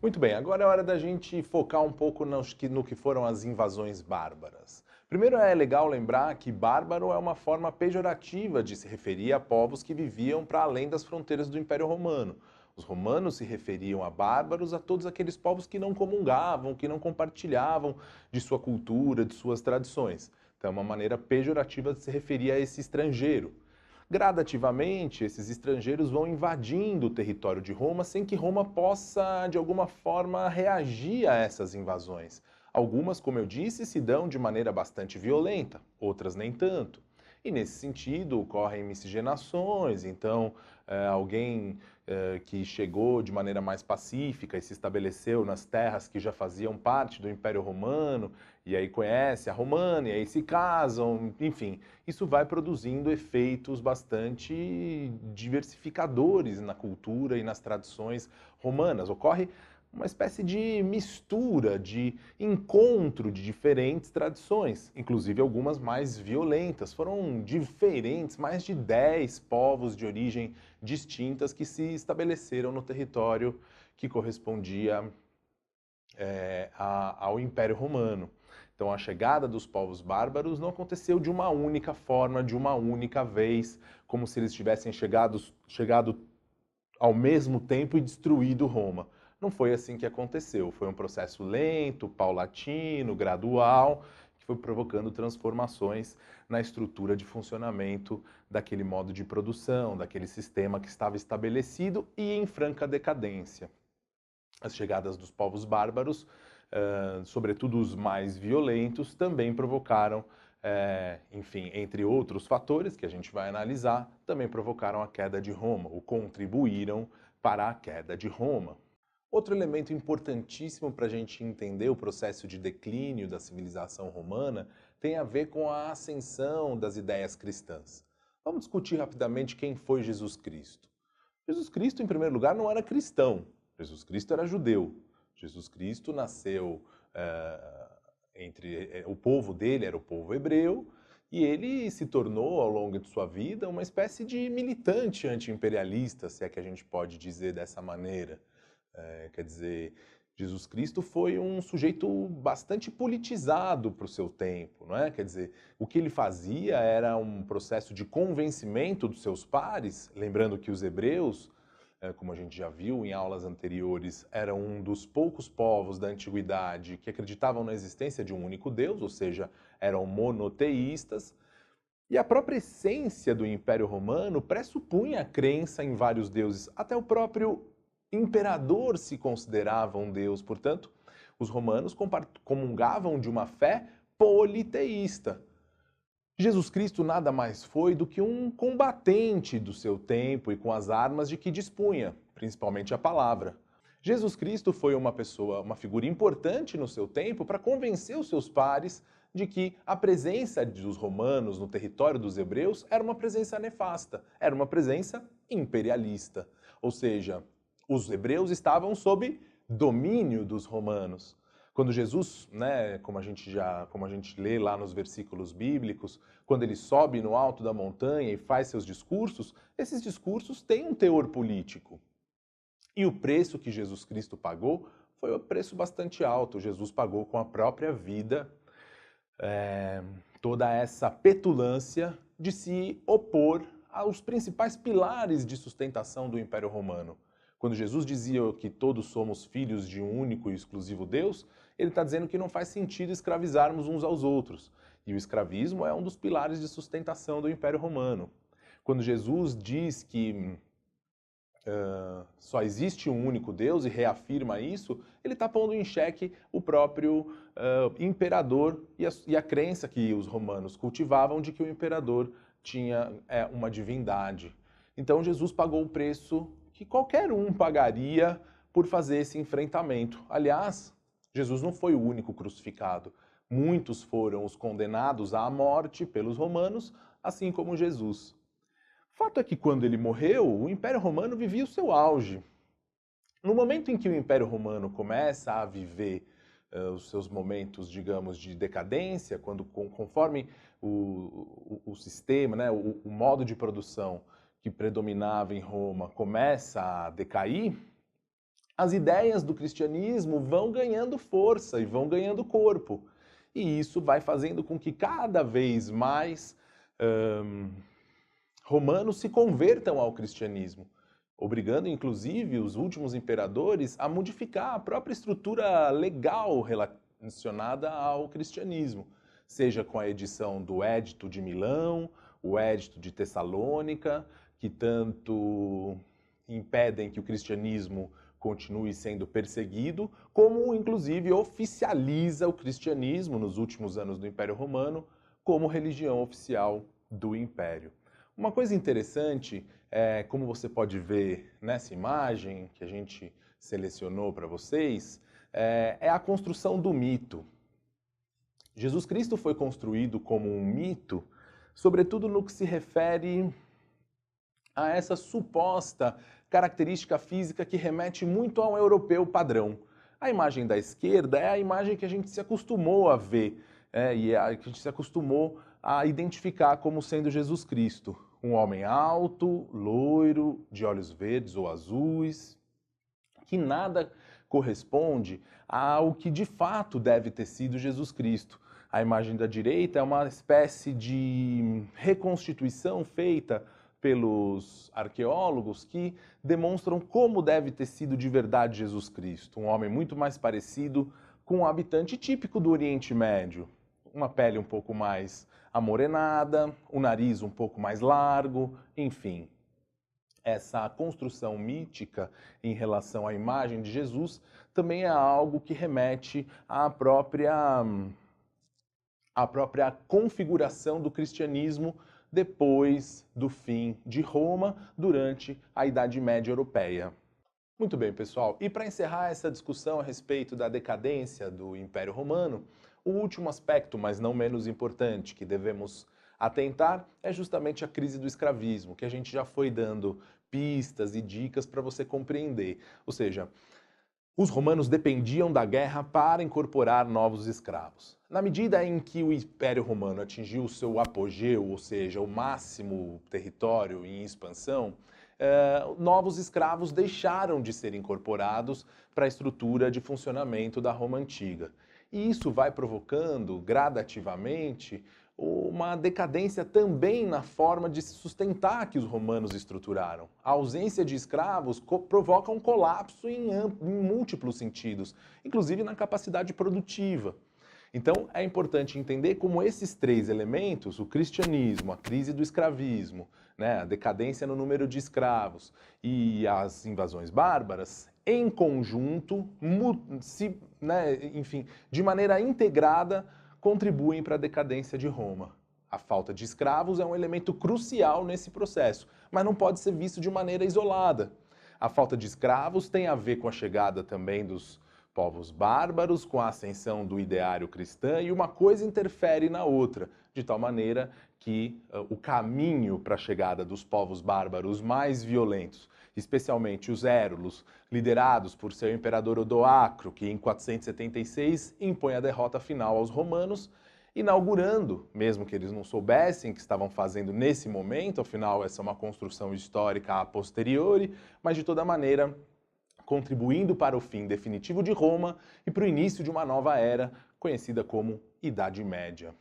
Muito bem, agora é hora da gente focar um pouco no que foram as invasões bárbaras. Primeiro é legal lembrar que bárbaro é uma forma pejorativa de se referir a povos que viviam para além das fronteiras do Império Romano. Os romanos se referiam a bárbaros a todos aqueles povos que não comungavam, que não compartilhavam de sua cultura, de suas tradições. Então é uma maneira pejorativa de se referir a esse estrangeiro. Gradativamente, esses estrangeiros vão invadindo o território de Roma sem que Roma possa, de alguma forma, reagir a essas invasões. Algumas, como eu disse, se dão de maneira bastante violenta, outras nem tanto. E nesse sentido, ocorrem miscigenações, então alguém que chegou de maneira mais pacífica e se estabeleceu nas terras que já faziam parte do Império Romano, e aí conhece a Romana, e aí se casam, enfim, isso vai produzindo efeitos bastante diversificadores na cultura e nas tradições romanas. Ocorre uma espécie de mistura, de encontro de diferentes tradições, inclusive algumas mais violentas. Foram diferentes, mais de 10 povos de origem distintas que se estabeleceram no território que correspondia ao Império Romano. Então, a chegada dos povos bárbaros não aconteceu de uma única forma, de uma única vez, como se eles tivessem chegado ao mesmo tempo e destruído Roma. Não foi assim que aconteceu. Foi um processo lento, paulatino, gradual, que foi provocando transformações na estrutura de funcionamento daquele modo de produção, daquele sistema que estava estabelecido e em franca decadência. As chegadas dos povos bárbaros, sobretudo os mais violentos, também provocaram, enfim, entre outros fatores que a gente vai analisar, também provocaram a queda de Roma, ou contribuíram para a queda de Roma. Outro elemento importantíssimo para a gente entender o processo de declínio da civilização romana tem a ver com a ascensão das ideias cristãs. Vamos discutir rapidamente quem foi Jesus Cristo. Jesus Cristo, em primeiro lugar, não era cristão. Jesus Cristo era judeu. Jesus Cristo nasceu o povo dele era o povo hebreu e ele se tornou, ao longo de sua vida, uma espécie de militante anti-imperialista, se é que a gente pode dizer dessa maneira. Quer dizer, Jesus Cristo foi um sujeito bastante politizado para o seu tempo, não é? Quer dizer, o que ele fazia era um processo de convencimento dos seus pares, lembrando que os hebreus, como a gente já viu em aulas anteriores, eram um dos poucos povos da antiguidade que acreditavam na existência de um único Deus, ou seja, eram monoteístas, e a própria essência do Império Romano pressupunha a crença em vários deuses. Até o próprio imperador se considerava um deus, portanto, os romanos comungavam de uma fé politeísta. Jesus Cristo nada mais foi do que um combatente do seu tempo e com as armas de que dispunha, principalmente a palavra. Jesus Cristo foi uma pessoa, uma figura importante no seu tempo para convencer os seus pares de que a presença dos romanos no território dos hebreus era uma presença nefasta, era uma presença imperialista. Ou seja, os hebreus estavam sob domínio dos romanos. Quando Jesus, né, como a gente lê lá nos versículos bíblicos, quando ele sobe no alto da montanha e faz seus discursos, esses discursos têm um teor político. E o preço que Jesus Cristo pagou foi um preço bastante alto. Jesus pagou com a própria vida toda essa petulância de se opor aos principais pilares de sustentação do Império Romano. Quando Jesus dizia que todos somos filhos de um único e exclusivo Deus, ele está dizendo que não faz sentido escravizarmos uns aos outros. E o escravismo é um dos pilares de sustentação do Império Romano. Quando Jesus diz que só existe um único Deus e reafirma isso, ele está pondo em xeque o próprio imperador e a crença que os romanos cultivavam de que o imperador tinha uma divindade. Então Jesus pagou o preço que qualquer um pagaria por fazer esse enfrentamento. Aliás, Jesus não foi o único crucificado. Muitos foram os condenados à morte pelos romanos, assim como Jesus. Fato é que quando ele morreu, o Império Romano vivia o seu auge. No momento em que o Império Romano começa a viver os seus momentos, digamos, de decadência, conforme o sistema, né, o modo de produção que predominava em Roma começa a decair, as ideias do cristianismo vão ganhando força e vão ganhando corpo. E isso vai fazendo com que cada vez mais romanos se convertam ao cristianismo, obrigando inclusive os últimos imperadores a modificar a própria estrutura legal relacionada ao cristianismo, seja com a edição do Édito de Milão, o Édito de Tessalônica, que tanto impedem que o cristianismo continue sendo perseguido, como inclusive oficializa o cristianismo nos últimos anos do Império Romano como religião oficial do Império. Uma coisa interessante, como você pode ver nessa imagem que a gente selecionou para vocês, é a construção do mito. Jesus Cristo foi construído como um mito, sobretudo no que se refere a essa suposta característica física que remete muito ao europeu padrão. A imagem da esquerda é a imagem que a gente se acostumou a ver, e a que a gente se acostumou a identificar como sendo Jesus Cristo. Um homem alto, loiro, de olhos verdes ou azuis, que nada corresponde ao que de fato deve ter sido Jesus Cristo. A imagem da direita é uma espécie de reconstituição feita pelos arqueólogos que demonstram como deve ter sido de verdade Jesus Cristo. Um homem muito mais parecido com um habitante típico do Oriente Médio. Uma pele um pouco mais amorenada, o nariz um pouco mais largo, enfim. Essa construção mítica em relação à imagem de Jesus também é algo que remete à própria configuração do cristianismo depois do fim de Roma, durante a Idade Média Europeia. Muito bem, pessoal. E para encerrar essa discussão a respeito da decadência do Império Romano, o último aspecto, mas não menos importante, que devemos atentar é justamente a crise do escravismo, que a gente já foi dando pistas e dicas para você compreender. Ou seja, os romanos dependiam da guerra para incorporar novos escravos. Na medida em que o Império Romano atingiu o seu apogeu, ou seja, o máximo território em expansão, novos escravos deixaram de ser incorporados para a estrutura de funcionamento da Roma antiga. E isso vai provocando gradativamente uma decadência também na forma de se sustentar que os romanos estruturaram. A ausência de escravos provoca um colapso em múltiplos sentidos, inclusive na capacidade produtiva. Então, é importante entender como esses três elementos, o cristianismo, a crise do escravismo, a decadência no número de escravos e as invasões bárbaras, em conjunto, de maneira integrada, contribuem para a decadência de Roma. A falta de escravos é um elemento crucial nesse processo, mas não pode ser visto de maneira isolada. A falta de escravos tem a ver com a chegada também dos povos bárbaros, com a ascensão do ideário cristão, e uma coisa interfere na outra, de tal maneira que o caminho para a chegada dos povos bárbaros mais violentos, especialmente os érulos, liderados por seu imperador Odoacro, que em 476 impõe a derrota final aos romanos, inaugurando, mesmo que eles não soubessem o que estavam fazendo nesse momento, afinal essa é uma construção histórica a posteriori, mas de toda maneira contribuindo para o fim definitivo de Roma e para o início de uma nova era, conhecida como Idade Média.